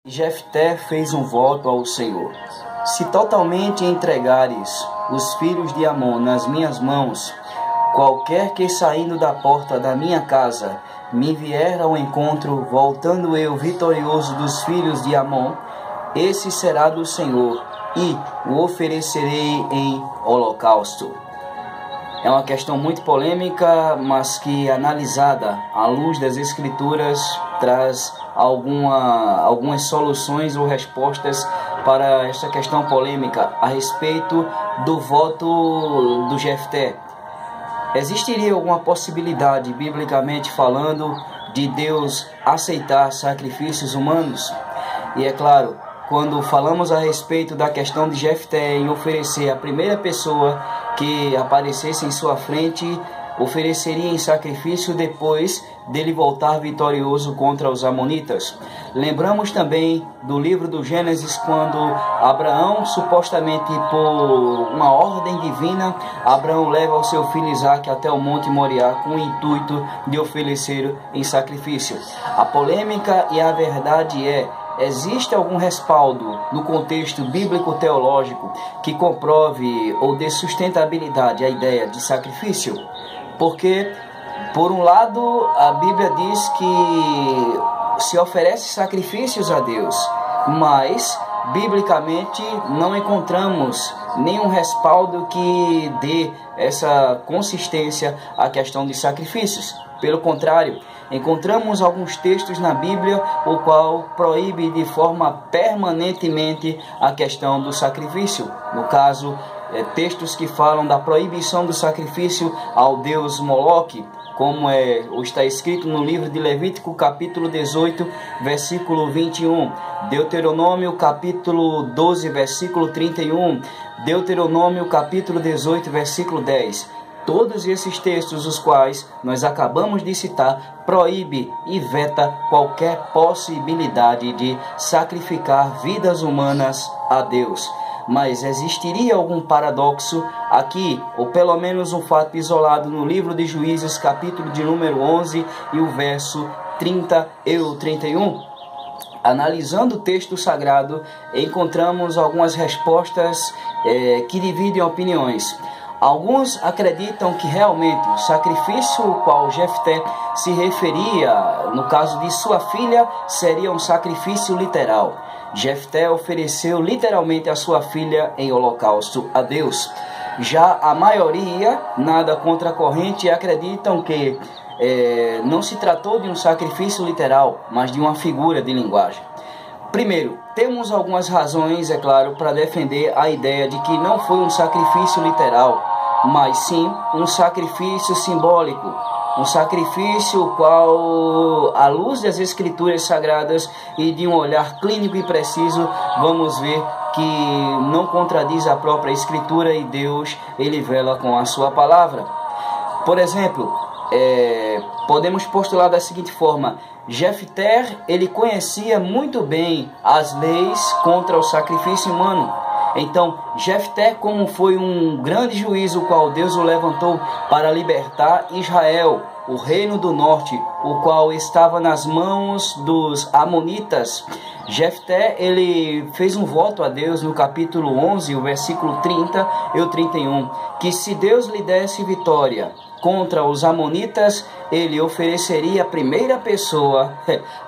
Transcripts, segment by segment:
Jefté fez um voto ao Senhor: se totalmente entregares os filhos de Amon nas minhas mãos, qualquer que saindo da porta da minha casa me vier ao encontro, voltando eu vitorioso dos filhos de Amon, esse será do Senhor, e o oferecerei em holocausto. É uma questão muito polêmica, mas que, analisada à luz das Escrituras, traz algumas soluções ou respostas para esta questão polêmica a respeito do voto do Jefté. Existiria alguma possibilidade, biblicamente falando, de Deus aceitar sacrifícios humanos? E é claro, quando falamos a respeito da questão de Jefté em oferecer a primeira pessoa que aparecesse em sua frente, ofereceria em sacrifício depois dele voltar vitorioso contra os amonitas. Lembramos também do livro do Gênesis, quando Abraão, supostamente por uma ordem divina, Abraão leva o seu filho Isaque até o Monte Moriá com o intuito de oferecer em sacrifício. A polêmica e a verdade existe algum respaldo no contexto bíblico-teológico que comprove ou dê sustentabilidade à ideia de sacrifício? Porque, por um lado, a Bíblia diz que se oferece sacrifícios a Deus, mas, biblicamente, não encontramos nenhum respaldo que dê essa consistência à questão de sacrifícios. Pelo contrário, encontramos alguns textos na Bíblia o qual proíbe de forma permanentemente a questão do sacrifício. No caso, textos que falam da proibição do sacrifício ao deus Moloque, como está escrito no livro de Levítico, capítulo 18, versículo 21, Deuteronômio, capítulo 12, versículo 31, Deuteronômio, capítulo 18, versículo 10. Todos esses textos, os quais nós acabamos de citar, proíbe e veta qualquer possibilidade de sacrificar vidas humanas a Deus. Mas existiria algum paradoxo aqui, ou pelo menos um fato isolado no livro de Juízes, capítulo de número 11 e o verso 30 e o 31? Analisando o texto sagrado, encontramos algumas respostas que dividem opiniões. Alguns acreditam que realmente o sacrifício ao qual Jefté se referia, no caso de sua filha, seria um sacrifício literal. Jefté ofereceu literalmente a sua filha em holocausto a Deus. Já a maioria, nada contra a corrente, acreditam que não se tratou de um sacrifício literal, mas de uma figura de linguagem. Primeiro, temos algumas razões, é claro, para defender a ideia de que não foi um sacrifício literal, mas sim um sacrifício simbólico, um sacrifício qual, à luz das Escrituras Sagradas e de um olhar clínico e preciso, vamos ver que não contradiz a própria Escritura e Deus, ele vela com a sua palavra. Por exemplo, podemos postular da seguinte forma: Jefté, ele conhecia muito bem as leis contra o sacrifício humano. Então, Jefté, como foi um grande juízo, o qual Deus o levantou para libertar Israel, o reino do norte, o qual estava nas mãos dos amonitas, Jefté, ele fez um voto a Deus no capítulo 11, o versículo 30 e o 31, que se Deus lhe desse vitória contra os amonitas, ele ofereceria a primeira pessoa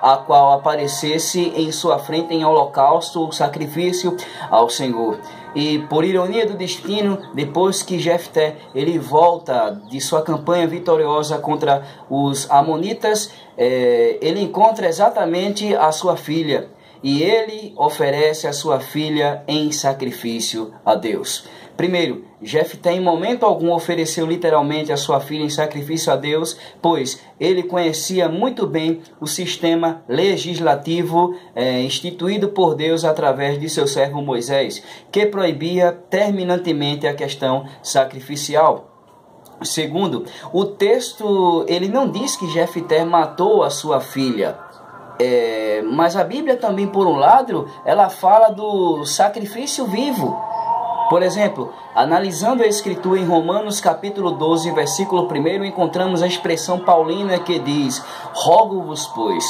a qual aparecesse em sua frente em holocausto ou sacrifício ao Senhor. E por ironia do destino, depois que Jefté ele volta de sua campanha vitoriosa contra os amonitas, ele encontra exatamente a sua filha, e ele oferece a sua filha em sacrifício a Deus. Primeiro, Jefté em momento algum ofereceu literalmente a sua filha em sacrifício a Deus, pois ele conhecia muito bem o sistema legislativo instituído por Deus através de seu servo Moisés, que proibia terminantemente a questão sacrificial. Segundo, o texto ele não diz que Jefté matou a sua filha, mas a Bíblia também, por um lado, ela fala do sacrifício vivo. Por exemplo, analisando a Escritura em Romanos capítulo 12, versículo 1, encontramos a expressão paulina que diz: rogo-vos, pois,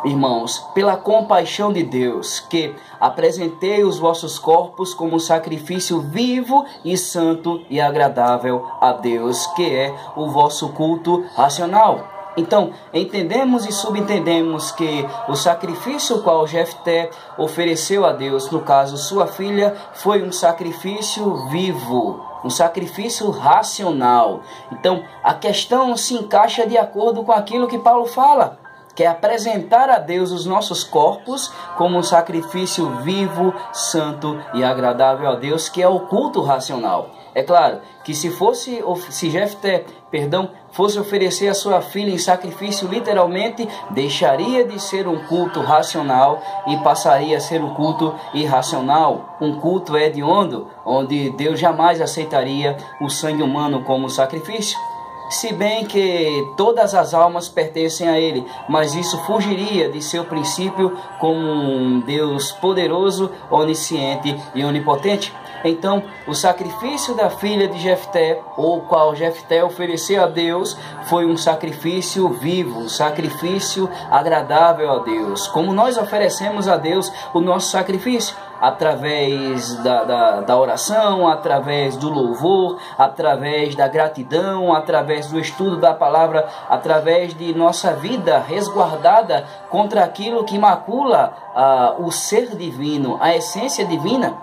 irmãos, pela compaixão de Deus, que apresentei os vossos corpos como sacrifício vivo e santo e agradável a Deus, que é o vosso culto racional. Então, entendemos e subentendemos que o sacrifício qual Jefté ofereceu a Deus, no caso sua filha, foi um sacrifício vivo, um sacrifício racional. Então, a questão se encaixa de acordo com aquilo que Paulo fala, que é apresentar a Deus os nossos corpos como um sacrifício vivo, santo e agradável a Deus, que é o culto racional. É claro que se Jefté, fosse oferecer a sua filha em sacrifício, literalmente deixaria de ser um culto racional e passaria a ser um culto irracional, um culto hediondo, onde Deus jamais aceitaria o sangue humano como sacrifício. Se bem que todas as almas pertencem a Ele, mas isso fugiria de seu princípio como um Deus poderoso, onisciente e onipotente. Então, o sacrifício da filha de Jefté, o qual Jefté ofereceu a Deus, foi um sacrifício vivo, um sacrifício agradável a Deus. Como nós oferecemos a Deus o nosso sacrifício? Através da oração, através do louvor, através da gratidão, através do estudo da palavra, através de nossa vida resguardada contra aquilo que macula o ser divino, a essência divina,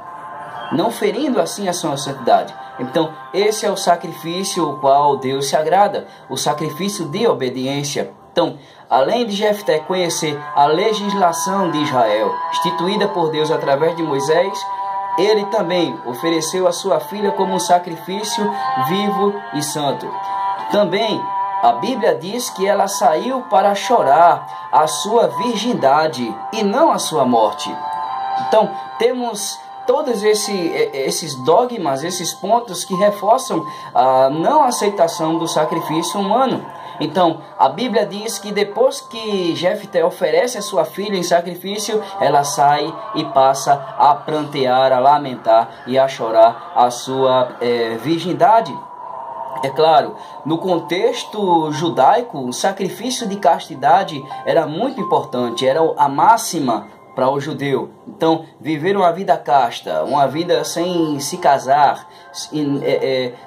não ferindo assim a sua santidade. Então, esse é o sacrifício o qual Deus se agrada, o sacrifício de obediência. Então, além de Jefté conhecer a legislação de Israel, instituída por Deus através de Moisés, ele também ofereceu a sua filha como um sacrifício vivo e santo. Também a Bíblia diz que ela saiu para chorar a sua virgindade e não a sua morte. Então, temos todos esses dogmas, esses pontos que reforçam a não aceitação do sacrifício humano. Então, a Bíblia diz que depois que Jefté oferece a sua filha em sacrifício, ela sai e passa a prantear, a lamentar e a chorar a sua virgindade. É claro, no contexto judaico, o sacrifício de castidade era muito importante, era a máxima para o judeu. Então, viver uma vida casta, uma vida sem se casar,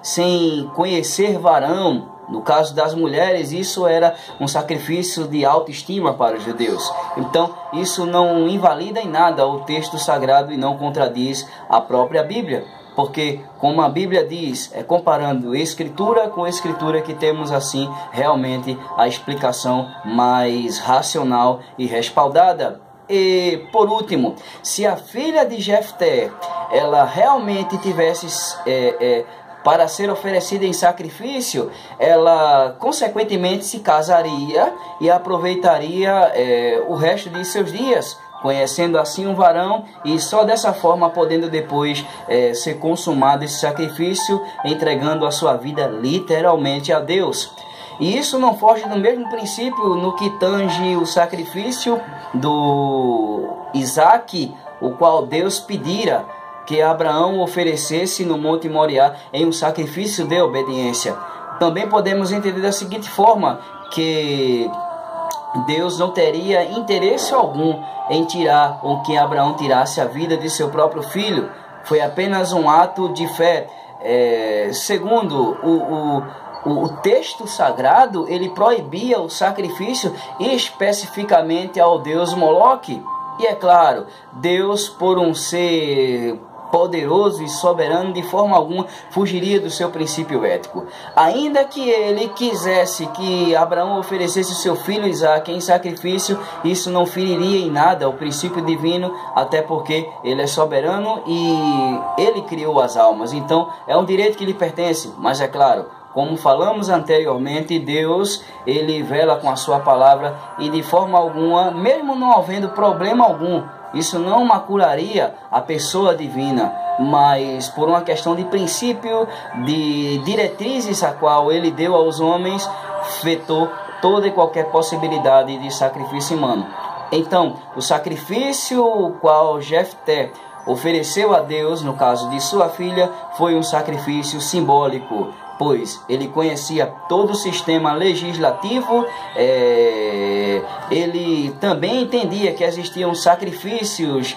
sem conhecer varão. No caso das mulheres, isso era um sacrifício de autoestima para os judeus. Então, isso não invalida em nada o texto sagrado e não contradiz a própria Bíblia. Porque, como a Bíblia diz, comparando escritura com escritura, que temos assim realmente a explicação mais racional e respaldada. E, por último, se a filha de Jefté, ela realmente tivesse para ser oferecida em sacrifício, ela consequentemente se casaria e aproveitaria o resto de seus dias, conhecendo assim um varão, e só dessa forma podendo depois ser consumado esse sacrifício, entregando a sua vida literalmente a Deus. E isso não foge do mesmo princípio no que tange o sacrifício do Isaque, o qual Deus pedira que Abraão oferecesse no Monte Moriá em um sacrifício de obediência. Também podemos entender da seguinte forma, que Deus não teria interesse algum em tirar, ou que Abraão tirasse a vida de seu próprio filho. Foi apenas um ato de fé. Segundo o texto sagrado, ele proibia o sacrifício especificamente ao deus Moloque. E é claro, Deus, por um ser poderoso e soberano, de forma alguma fugiria do seu princípio ético. Ainda que ele quisesse que Abraão oferecesse seu filho Isaque em sacrifício, isso não feriria em nada o princípio divino, até porque ele é soberano e ele criou as almas. Então é um direito que lhe pertence, mas é claro, como falamos anteriormente, Deus, ele vela com a sua palavra e de forma alguma, mesmo não havendo problema algum, isso não macularia a pessoa divina, mas por uma questão de princípio, de diretrizes a qual ele deu aos homens, vetou toda e qualquer possibilidade de sacrifício humano. Então, o sacrifício o qual Jefté ofereceu a Deus, no caso de sua filha, foi um sacrifício simbólico, pois ele conhecia todo o sistema legislativo ele também entendia que existiam sacrifícios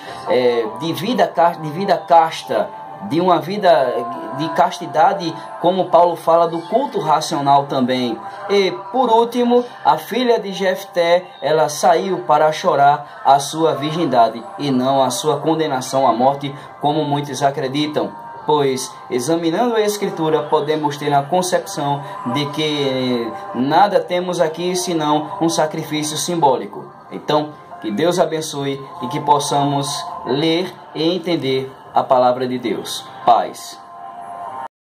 de vida casta, de uma vida de castidade, como Paulo fala do culto racional também. E por último, a filha de Jefté, ela saiu para chorar a sua virgindade e não a sua condenação à morte, como muitos acreditam. Pois, examinando a Escritura, podemos ter a concepção de que nada temos aqui senão um sacrifício simbólico. Então, que Deus abençoe e que possamos ler e entender a palavra de Deus. Paz.